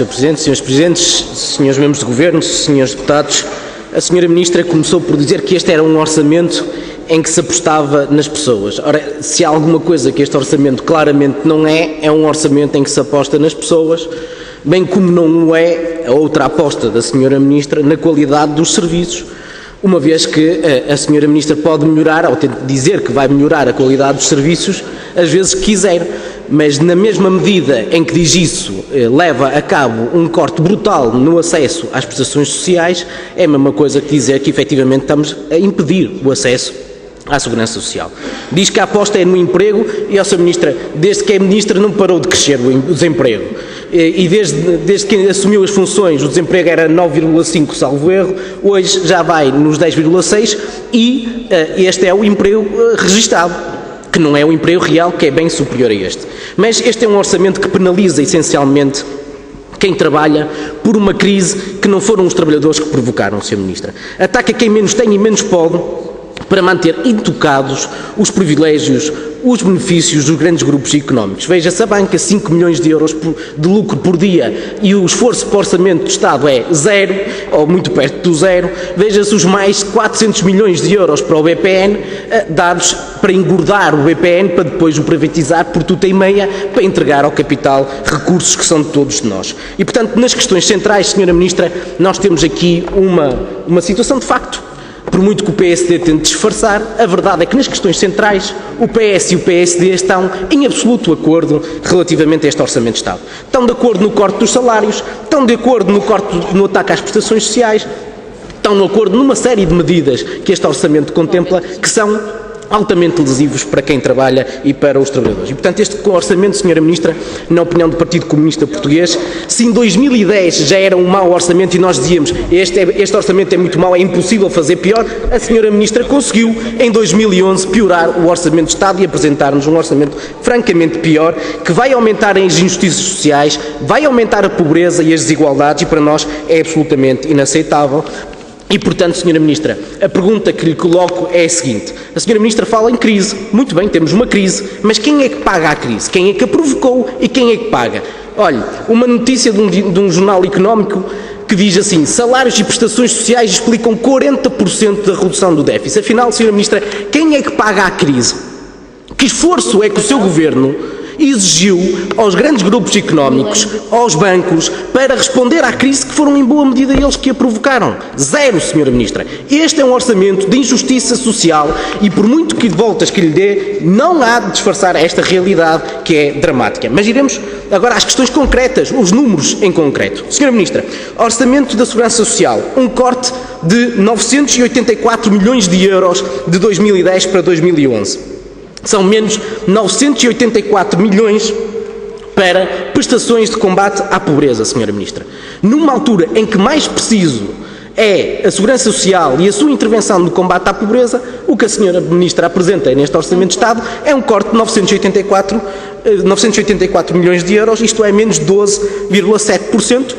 Sr. Presidente, Srs. Presidentes, Srs. Membros do Governo, Srs. Deputados. A Sra. Ministra começou por dizer que este era um orçamento em que se apostava nas pessoas. Ora, se há alguma coisa que este orçamento claramente não é um orçamento em que se aposta nas pessoas, bem como não é a outra aposta da Sra. Ministra na qualidade dos serviços, uma vez que a Sra. Ministra pode melhorar, ou tenta dizer que vai melhorar a qualidade dos serviços, às vezes quiser, mas na mesma medida em que diz isso, leva a cabo um corte brutal no acesso às prestações sociais, é a mesma coisa que dizer que efetivamente estamos a impedir o acesso à Segurança Social. Diz que a aposta é no emprego e a Sra. Ministra, desde que é Ministra, não parou de crescer o desemprego. E desde que assumiu as funções, o desemprego era 9,5, salvo erro, hoje já vai nos 10,6 e este é o emprego registado, que não é o emprego real, que é bem superior a este. Mas este é um orçamento que penaliza essencialmente quem trabalha por uma crise que não foram os trabalhadores que provocaram, Sra. Ministra. Ataca quem menos tem e menos pode para manter intocados os privilégios, os benefícios dos grandes grupos económicos. Veja-se a banca, 5 milhões de euros de lucro por dia e o esforço para o orçamento do Estado é zero, ou muito perto do zero. Veja-se os mais 400 milhões de euros para o BPN, dados para engordar o BPN, para depois o privatizar por tudo e meia, para entregar ao capital recursos que são de todos nós. E, portanto, nas questões centrais, Sra. Ministra, nós temos aqui uma situação de facto. Por muito que o PSD tente disfarçar, a verdade é que nas questões centrais o PS e o PSD estão em absoluto acordo relativamente a este Orçamento de Estado. Estão de acordo no corte dos salários, estão de acordo no ataque às prestações sociais, estão de acordo numa série de medidas que este Orçamento contempla que são altamente lesivos para quem trabalha e para os trabalhadores. E, portanto, este orçamento, Sra. Ministra, na opinião do Partido Comunista Português, se em 2010 já era um mau orçamento e nós dizíamos este orçamento é muito mau, é impossível fazer pior, a Sra. Ministra conseguiu, em 2011, piorar o Orçamento de Estado e apresentar-nos um orçamento francamente pior, que vai aumentar as injustiças sociais, vai aumentar a pobreza e as desigualdades, e para nós é absolutamente inaceitável. E, portanto, Sra. Ministra, a pergunta que lhe coloco é a seguinte. A Sra. Ministra fala em crise. Muito bem, temos uma crise. Mas quem é que paga a crise? Quem é que a provocou e quem é que paga? Olhe, uma notícia de um jornal económico que diz assim: salários e prestações sociais explicam 40% da redução do déficit. Afinal, Sra. Ministra, quem é que paga a crise? Que esforço é que o seu governo exigiu aos grandes grupos económicos, aos bancos, para responder à crise que foram em boa medida eles que a provocaram? Zero, Sra. Ministra. Este é um orçamento de injustiça social e, por muito que voltas que lhe dê, não há de disfarçar esta realidade que é dramática. Mas iremos agora às questões concretas, os números em concreto. Sra. Ministra, orçamento da Segurança Social, um corte de 984 milhões de euros de 2010 para 2011. São menos 984 milhões para prestações de combate à pobreza, Sra. Ministra. Numa altura em que mais preciso é a Segurança Social e a sua intervenção no combate à pobreza, o que a Sra. Ministra apresenta neste Orçamento de Estado é um corte de 984 milhões de euros, isto é, menos 12,7%.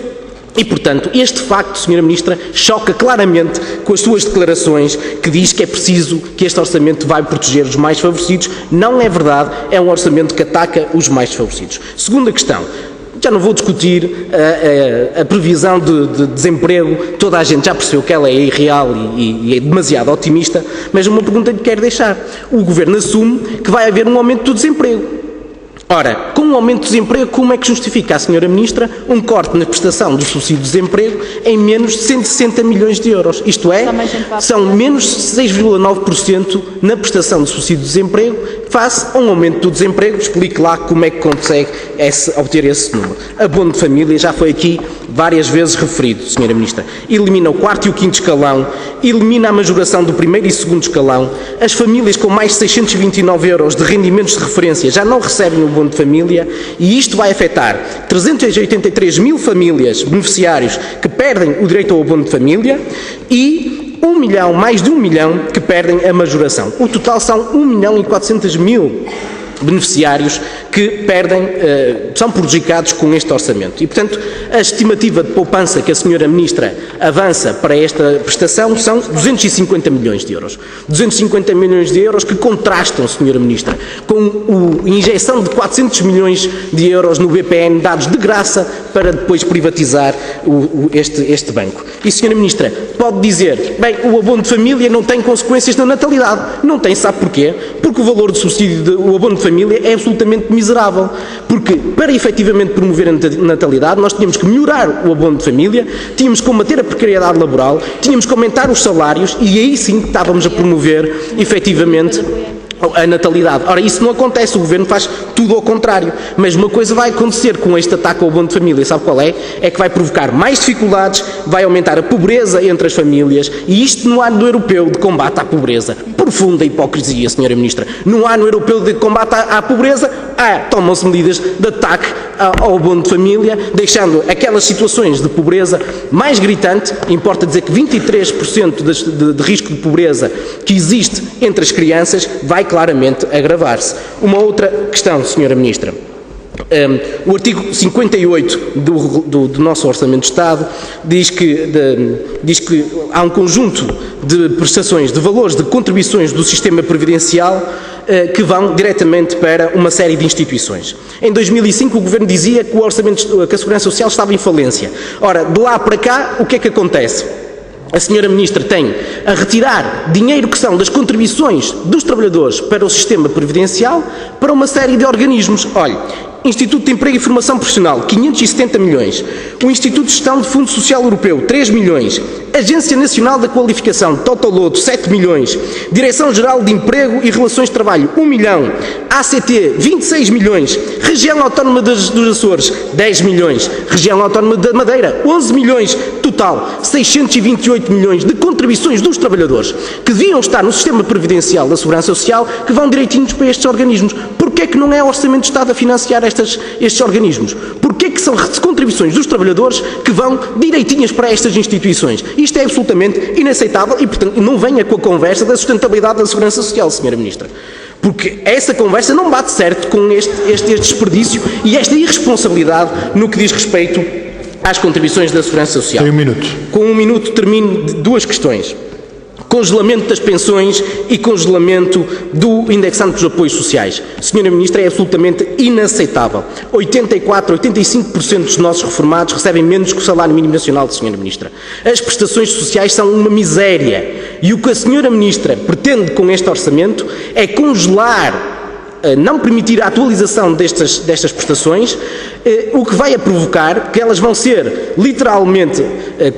E, portanto, este facto, Sra. Ministra, choca claramente com as suas declarações que diz que é preciso que este orçamento vai proteger os mais favorecidos. Não é verdade, é um orçamento que ataca os mais desfavorecidos. Segunda questão. Já não vou discutir a previsão de desemprego, toda a gente já percebeu que ela é irreal e é demasiado otimista, mas uma pergunta lhe quero deixar. O Governo assume que vai haver um aumento do desemprego. Ora, com o aumento do desemprego, como é que justifica a Sra. Ministra um corte na prestação do subsídio de desemprego em menos de 160 milhões de euros? Isto é, são menos 6,9% na prestação do subsídio de desemprego face a um aumento do desemprego. Explique lá como é que consegue obter esse número. Abono de família já foi aqui várias vezes referido, Sra. Ministra. Elimina o quarto e o quinto escalão, elimina a majoração do primeiro e segundo escalão. As famílias com mais de 629 euros de rendimentos de referência já não recebem o abono de família e isto vai afetar 383 mil famílias, beneficiários, que perdem o direito ao abono de família e mais de 1 milhão que perdem a majoração. O total são 1.400.000 beneficiários que são prejudicados com este orçamento. E, portanto, a estimativa de poupança que a Sra. Ministra avança para esta prestação são 250 milhões de euros. 250 milhões de euros que contrastam, Sra. Ministra, com a injeção de 400 milhões de euros no BPN, dados de graça para depois privatizar este banco. E, Sra. Ministra, pode dizer, bem, o abono de família não tem consequências na natalidade. Não tem, sabe porquê? Porque o valor do subsídio do abono de família é absolutamente miserável. Porque, para efetivamente promover a natalidade, nós tínhamos que melhorar o abono de família, tínhamos que combater a precariedade laboral, tínhamos que aumentar os salários e aí sim estávamos a promover efetivamente a natalidade. Ora, isso não acontece, o Governo faz tudo ao contrário. Mas uma coisa vai acontecer com este ataque ao abono de família, sabe qual é? É que vai provocar mais dificuldades, vai aumentar a pobreza entre as famílias e isto no ano europeu de combate à pobreza. Profunda hipocrisia, Sra. Ministra. No ano europeu de combate à pobreza, tomam-se medidas de ataque ao abono de família, deixando aquelas situações de pobreza mais gritante. Importa dizer que 23% de risco de pobreza que existe entre as crianças vai claramente agravar-se. Uma outra questão, Sra. Ministra. O artigo 58 do nosso Orçamento de Estado diz que há um conjunto de prestações, de valores, de contribuições do sistema previdencial que vão diretamente para uma série de instituições. Em 2005 o Governo dizia que que a Segurança Social estava em falência. Ora, de lá para cá, o que é que acontece? A Sra. Ministra tem a retirar dinheiro que são das contribuições dos trabalhadores para o sistema previdencial para uma série de organismos. Olha, Instituto de Emprego e Formação Profissional, 570 milhões. O Instituto de Gestão de Fundo Social Europeu, 3 milhões. Agência Nacional da Qualificação, Totoloto, 7 milhões. Direção-Geral de Emprego e Relações de Trabalho, 1 milhão. ACT, 26 milhões. Região Autónoma dos Açores, 10 milhões. Região Autónoma da Madeira, 11 milhões. Total, 628 milhões de contribuições dos trabalhadores que deviam estar no sistema previdencial da Segurança Social que vão direitinhos para estes organismos. Porquê é que não é o Orçamento de Estado a financiar estes organismos? Porquê é que são contribuições dos trabalhadores que vão direitinhas para estas instituições? Isto é absolutamente inaceitável e, portanto, não venha com a conversa da sustentabilidade da Segurança Social, Sra. Ministra. Porque essa conversa não bate certo com este desperdício e esta irresponsabilidade no que diz respeito às contribuições da Segurança Social. Tem 1 minuto. Com 1 minuto termino de 2 questões. Congelamento das pensões e congelamento do indexante dos apoios sociais. Sra. Ministra, é absolutamente inaceitável. 85% dos nossos reformados recebem menos que o salário mínimo nacional, Sra. Ministra. As prestações sociais são uma miséria. E o que a Sra. Ministra pretende com este orçamento é congelar, não permitir a atualização destas prestações, o que vai a provocar que elas vão ser literalmente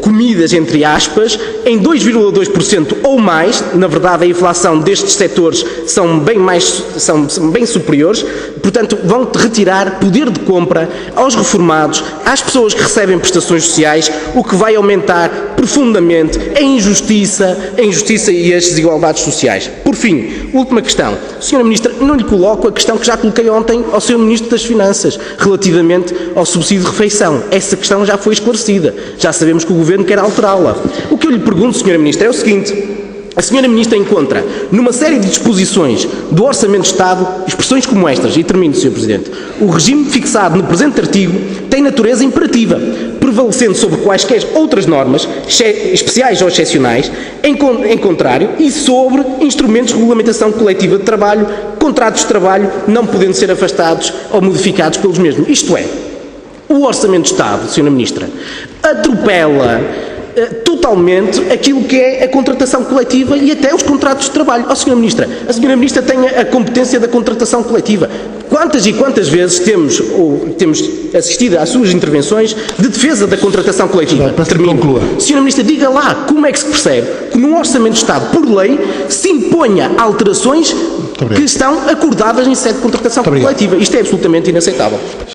comidas, entre aspas, em 2,2% ou mais. Na verdade, a inflação destes setores são bem superiores, portanto, vão retirar poder de compra aos reformados, às pessoas que recebem prestações sociais, o que vai aumentar profundamente a injustiça e as desigualdades sociais. Por fim, última questão. Sra. Ministra, não lhe coloco a questão que já coloquei ontem ao Sr. Ministro das Finanças, relativamente ao subsídio de refeição. Essa questão já foi esclarecida. Já sabemos que o Governo quer alterá-la. O que eu lhe pergunto, Sra. Ministra, é o seguinte. A Sra. Ministra encontra, numa série de disposições do Orçamento de Estado, expressões como estas, e termino, Sr. Presidente, o regime fixado no presente artigo tem natureza imperativa, prevalecendo sobre quaisquer outras normas, especiais ou excepcionais, em contrário, e sobre instrumentos de regulamentação coletiva de trabalho, contratos de trabalho, não podendo ser afastados ou modificados pelos mesmos. Isto é, o Orçamento de Estado, Sra. Ministra, atropela totalmente aquilo que é a contratação coletiva e até os contratos de trabalho. Sra. Ministra, a Sra. Ministra tem a competência da contratação coletiva. Quantas e quantas vezes temos assistido às suas intervenções de defesa da contratação coletiva? Termino. Sra. Ministra, diga lá como é que se percebe que num Orçamento de Estado, por lei, se imponha alterações que estão acordadas em sede de contratação coletiva. Isto é absolutamente inaceitável.